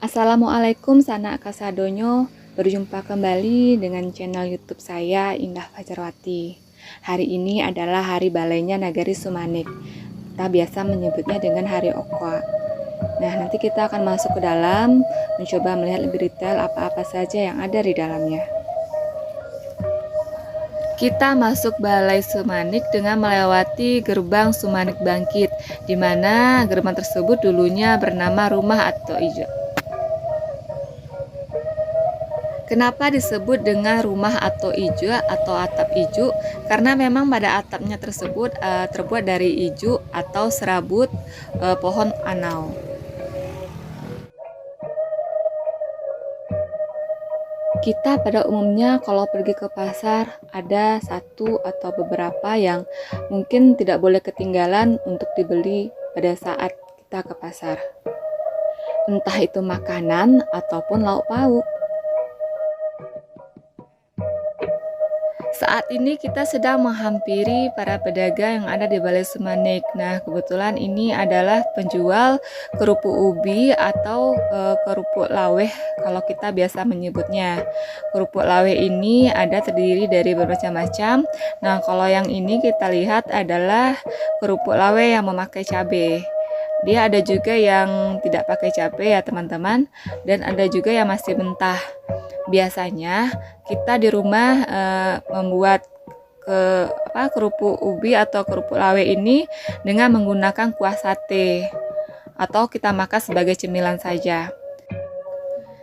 Assalamualaikum sanak kasadonyo. Berjumpa kembali dengan channel YouTube saya Indah Fajarwati. Hari ini adalah hari balainya Nagari Sumanik. Kita biasa menyebutnya dengan hari Okwa. Nah, nanti kita akan masuk ke dalam, mencoba melihat lebih detail apa-apa saja yang ada di dalamnya. Kita masuk Balai Sumanik dengan melewati gerbang Sumanik Bangkit, di mana gerbang tersebut dulunya bernama Rumah Atto Ijo. Kenapa disebut dengan rumah atau ijo atau atap ijo? Karena memang pada atapnya tersebut terbuat dari ijo atau serabut pohon anau. Kita pada umumnya kalau pergi ke pasar ada satu atau beberapa yang mungkin tidak boleh ketinggalan untuk dibeli pada saat kita ke pasar. Entah itu makanan ataupun lauk pauk. Saat ini kita sedang menghampiri para pedagang yang ada di Balai Sumanik. Nah, kebetulan ini adalah penjual kerupuk ubi atau kerupuk laweh kalau kita biasa menyebutnya. Kerupuk laweh ini ada terdiri dari bermacam-macam. Nah, kalau yang ini kita lihat adalah kerupuk laweh yang memakai cabai. Dia ada juga yang tidak pakai cabai ya teman-teman, dan ada juga yang masih mentah. Biasanya kita di rumah membuat kerupuk ubi atau kerupuk lawe ini dengan menggunakan kuah sate atau kita makan sebagai cemilan saja.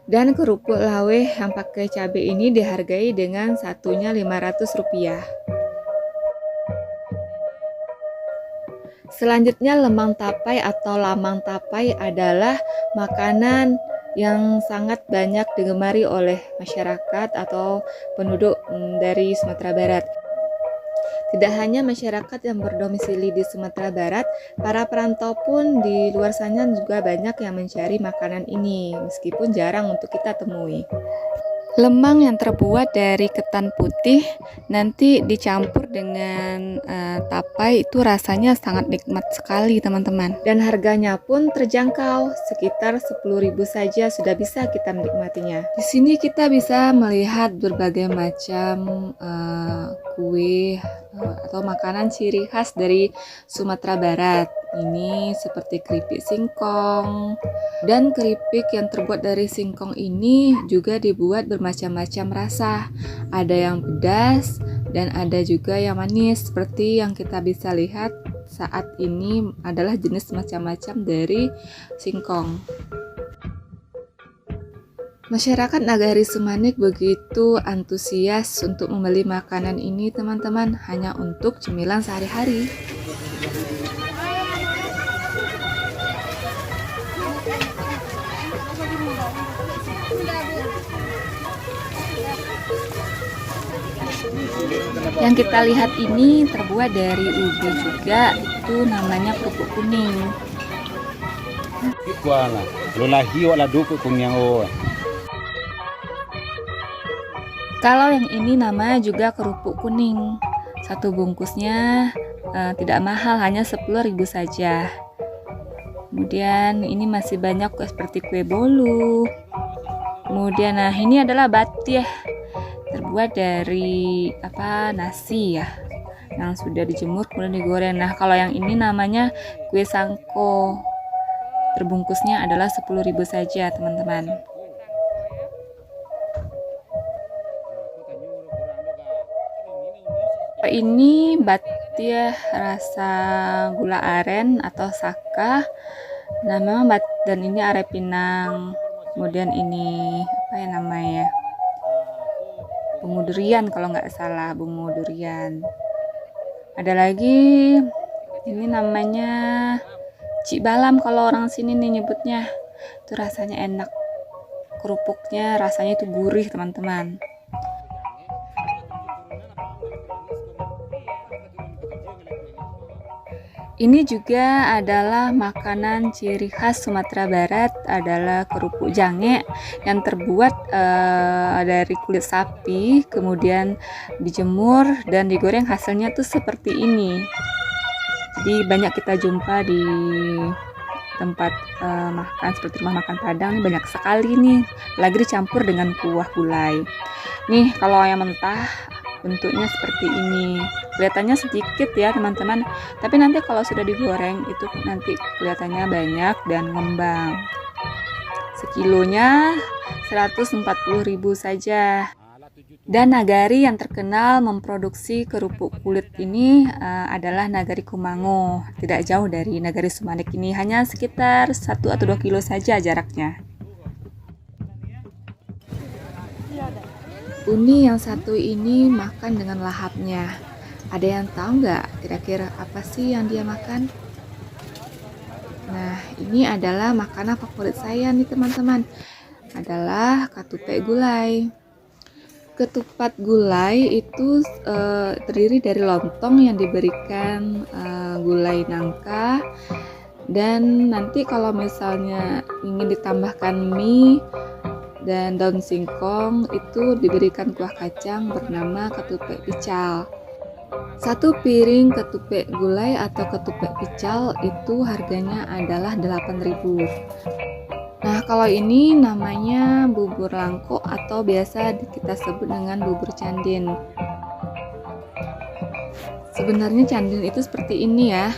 Dan kerupuk lawe yang pakai cabai ini dihargai dengan satunya Rp500. Selanjutnya lemang tapai atau lamang tapai adalah makanan yang sangat banyak digemari oleh masyarakat atau penduduk dari Sumatera Barat. Tidak hanya masyarakat yang berdomisili di Sumatera Barat, para perantau pun di luar sana juga banyak yang mencari makanan ini, meskipun jarang untuk kita temui. Lemang yang terbuat dari ketan putih nanti dicampur dengan tapai itu rasanya sangat nikmat sekali teman-teman. Dan harganya pun terjangkau, sekitar 10.000 saja sudah bisa kita menikmatinya. Di sini kita bisa melihat berbagai macam kue atau makanan ciri khas dari Sumatera Barat. Ini seperti keripik singkong, dan keripik yang terbuat dari singkong ini juga dibuat bermacam-macam rasa. Ada yang pedas dan ada juga yang manis, seperti yang kita bisa lihat saat ini adalah jenis macam-macam dari singkong. Masyarakat Nagari Sumanik begitu antusias untuk membeli makanan ini teman-teman, hanya untuk cemilan sehari-hari. Yang kita lihat ini terbuat dari ubi juga, itu namanya kerupuk kuning. Kalau yang ini namanya juga kerupuk kuning. Satu bungkusnya tidak mahal, hanya 10.000 saja. Kemudian ini masih banyak seperti kue bolu. Kemudian nah ini adalah batiah, terbuat dari nasi ya, yang sudah dijemur kemudian digoreng. Nah, kalau yang ini namanya kue sangko. Terbungkusnya adalah 10.000 saja, teman-teman. Ini batiah rasa gula aren atau saka. Nah, memang dan ini are pinang. Kemudian ini namanya? Bungu durian kalau nggak salah, bungu durian. Ada lagi ini namanya cik balam kalau orang sini nih nyebutnya. Itu rasanya enak, kerupuknya rasanya itu gurih teman-teman. Ini juga adalah makanan ciri khas Sumatera Barat, adalah kerupuk jange yang terbuat dari kulit sapi, kemudian dijemur dan digoreng, hasilnya tuh seperti ini. Jadi banyak kita jumpa di tempat makan seperti rumah makan Padang nih banyak sekali nih, lagi dicampur dengan kuah gulai. Nih kalau ayam mentah bentuknya seperti ini, kelihatannya sedikit ya teman-teman, tapi nanti kalau sudah digoreng itu nanti kelihatannya banyak dan ngembang. Sekilonya 140.000 saja. Dan nagari yang terkenal memproduksi kerupuk kulit ini adalah Nagari Kumango. Tidak jauh dari Nagari Sumanik ini, hanya sekitar 1 atau 2 kilo saja jaraknya. Uni yang satu ini makan dengan lahapnya. Ada yang tahu nggak kira-kira apa sih yang dia makan? Nah, ini adalah makanan favorit saya nih teman-teman. Adalah ketupat gulai. Ketupat gulai itu terdiri dari lontong yang diberikan gulai nangka, dan nanti kalau misalnya ingin ditambahkan mie dan daun singkong itu diberikan kuah kacang bernama ketupat pical. Satu piring ketupat gulai atau ketupat pical itu harganya adalah 8.000. Nah, kalau ini namanya bubur langko atau biasa kita sebut dengan bubur candin. Sebenarnya candin itu seperti ini ya.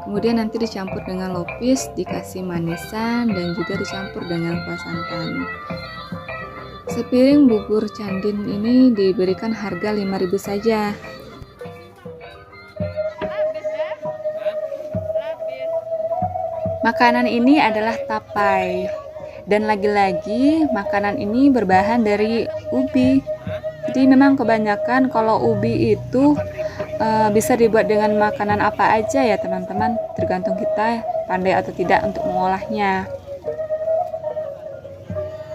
Kemudian nanti dicampur dengan lopis, dikasih manisan, dan juga dicampur dengan kuah santan. Sepiring bubur candin ini diberikan harga 5.000 saja. Makanan ini adalah tapai, dan lagi-lagi makanan ini berbahan dari ubi. Jadi memang kebanyakan kalau ubi itu bisa dibuat dengan makanan apa aja ya teman-teman, tergantung kita pandai atau tidak untuk mengolahnya.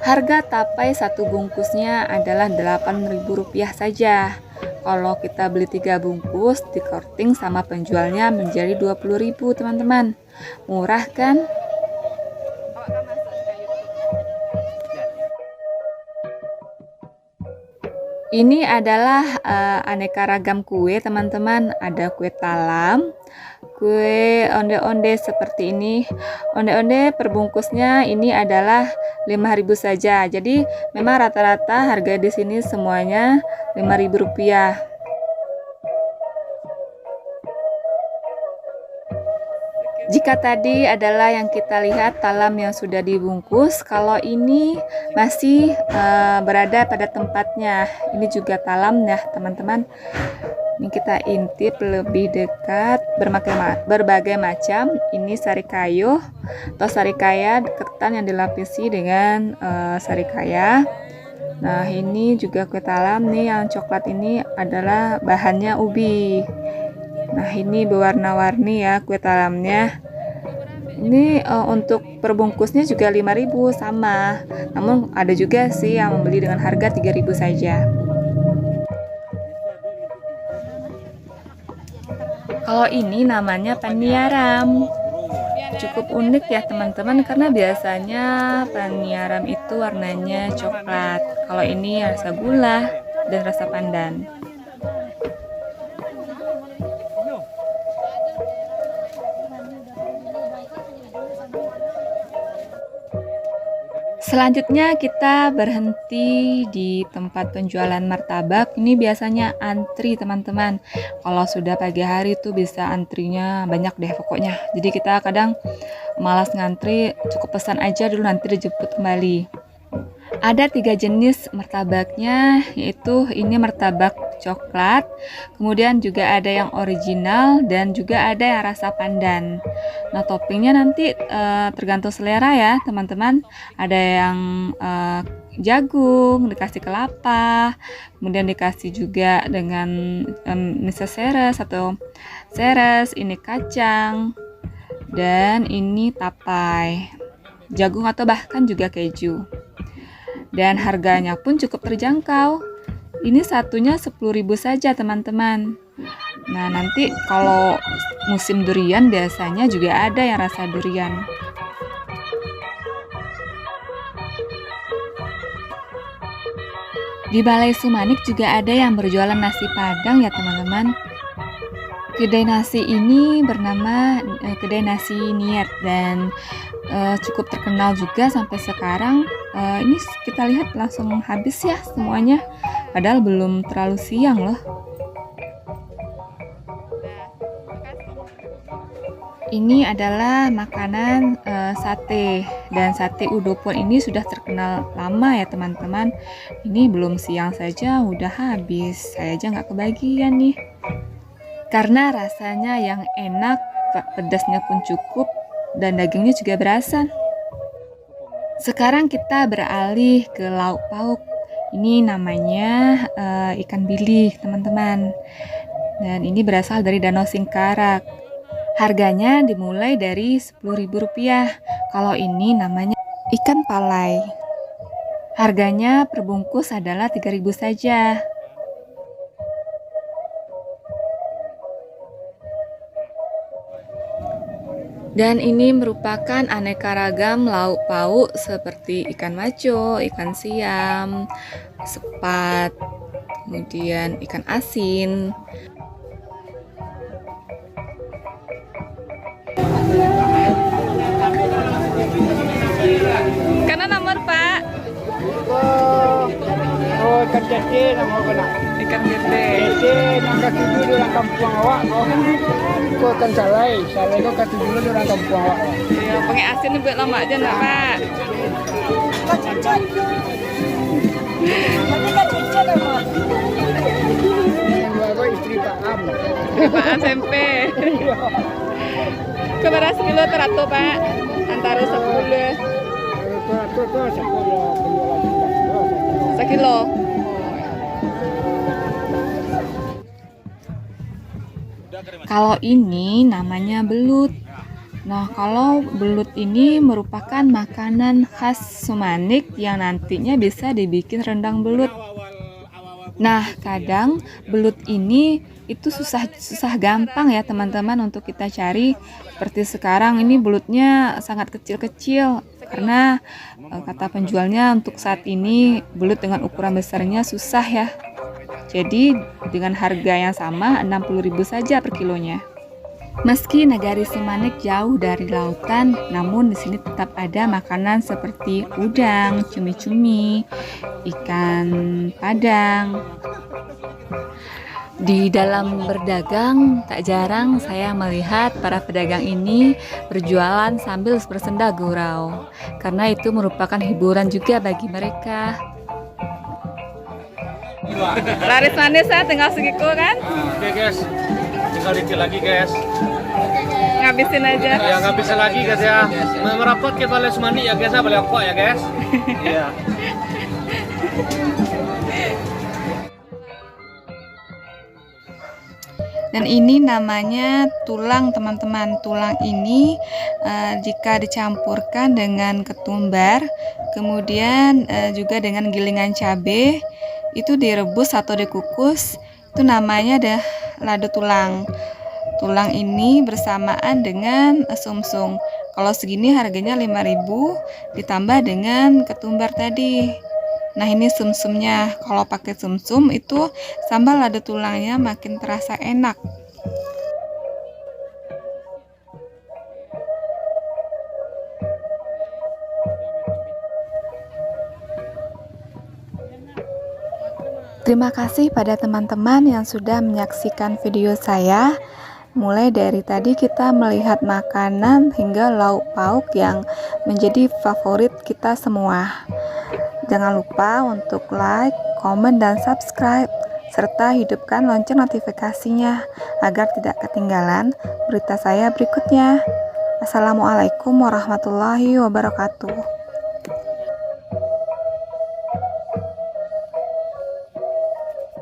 Harga tapai satu bungkusnya adalah Rp8.000 saja. Kalau kita beli 3 bungkus, di-counting sama penjualnya menjadi 20.000 teman-teman. Murah kan? Ini adalah aneka ragam kue teman-teman. Ada kue talam, kue onde-onde seperti ini. Onde-onde perbungkusnya ini adalah 5.000 saja. Jadi memang rata-rata harga di sini semuanya Rp5.000. Jika tadi adalah yang kita lihat talam yang sudah dibungkus, kalau ini masih berada pada tempatnya. Ini juga talam ya teman-teman. Ini kita intip lebih dekat, berbagai macam. Ini sarikayo atau sarikaya, ketan yang dilapisi dengan sarikaya. Nah, ini juga kue talam nih, yang coklat ini adalah bahannya ubi. Nah, ini berwarna-warni ya kue talamnya. Ini untuk perbungkusnya juga 5.000 sama. Namun ada juga sih yang membeli dengan harga 3.000 saja. Kalau ini namanya paniaram. Cukup unik ya teman-teman, karena biasanya paniaram itu warnanya coklat. Kalau ini rasa gula dan rasa pandan. Selanjutnya kita berhenti di tempat penjualan martabak. Ini biasanya antri teman-teman. Kalau sudah pagi hari itu bisa antrinya banyak deh pokoknya. Jadi kita kadang malas ngantri, cukup pesan aja dulu nanti dijemput kembali. Ada 3 jenis martabaknya, yaitu ini martabak coklat, kemudian juga ada yang original, dan juga ada yang rasa pandan. Nah, toppingnya nanti tergantung selera ya teman-teman. Ada yang jagung, dikasih kelapa, kemudian dikasih juga dengan nisa seres atau seres, ini kacang, dan ini tapai, jagung atau bahkan juga keju. Dan harganya pun cukup terjangkau. Ini satunya 10.000 saja teman-teman. Nah, nanti kalau musim durian biasanya juga ada yang rasa durian. Di Balai Sumanik juga ada yang berjualan nasi Padang ya teman-teman. Kedai nasi ini bernama Kedai Nasi Niat dan cukup terkenal juga sampai sekarang. Ini kita lihat langsung habis ya semuanya, padahal belum terlalu siang loh. Ini adalah makanan sate, dan sate udopon ini sudah terkenal lama ya teman-teman. Ini belum siang saja udah habis, saya aja nggak kebagian nih. Karena rasanya yang enak, pedasnya pun cukup, dan dagingnya juga berasa. Sekarang kita beralih ke lauk pauk. Ini namanya ikan bilik teman-teman. Dan ini berasal dari Danau Singkarak. Harganya dimulai dari Rp10.000. Kalau ini namanya ikan palai. Harganya per bungkus adalah Rp3.000 saja. Dan ini merupakan aneka ragam lauk pauk seperti ikan maco, ikan siam, sepat, kemudian ikan asin. Karena nomor Pak? Oh, ikan gede nama kena. Ikan gede. Gede nang kaki dulu di orang kampung awak. Kau ikan salai, salai kau kaki dulu di orang kampung awak. Iya, pakai asin buat lama aja enggak, Pak? Kacicet. Nanti kacicet apa? Baru istri Pak Am. Pak SMP. Keberas kilo teratur Pak, antara 10. Itu 10 Sekilo. Kalau ini namanya belut. Nah, kalau belut ini merupakan makanan khas Sumanik yang nantinya bisa dibikin rendang belut. Nah, kadang belut ini itu susah gampang ya teman-teman untuk kita cari. Seperti sekarang ini belutnya sangat kecil-kecil karena kata penjualnya untuk saat ini belut dengan ukuran besarnya susah ya. Jadi dengan harga yang sama Rp60.000 saja per kilonya. Meski Nagari Sumanik jauh dari lautan, namun di sini tetap ada makanan seperti udang, cumi-cumi, ikan padang. Di dalam berdagang, tak jarang saya melihat para pedagang ini berjualan sambil bersenda gurau, karena itu merupakan hiburan juga bagi mereka. Laris manis ya, tinggal segitu kan? Oke guys, tinggal dikit lagi guys. Ngabisin aja. Ya ngabisin lagi guys ya. Merapat ke Balai Sumanik ya guys, Balai Aqua ya guys. Iya. Dan ini namanya tulang teman-teman. Tulang ini jika dicampurkan dengan ketumbar, kemudian juga dengan gilingan cabai, itu direbus atau dikukus, itu namanya dah lado tulang. Tulang ini bersamaan dengan sumsum. Kalau segini harganya 5.000 ditambah dengan ketumbar tadi. Nah, ini sumsumnya. Kalau pakai sumsum itu sambal lado tulangnya makin terasa enak. Terima kasih pada teman-teman yang sudah menyaksikan video saya. Mulai dari tadi kita melihat makanan hingga lauk pauk yang menjadi favorit kita semua. Jangan lupa untuk like, komen, dan subscribe, serta hidupkan lonceng notifikasinya agar tidak ketinggalan berita saya berikutnya. Assalamualaikum warahmatullahi wabarakatuh.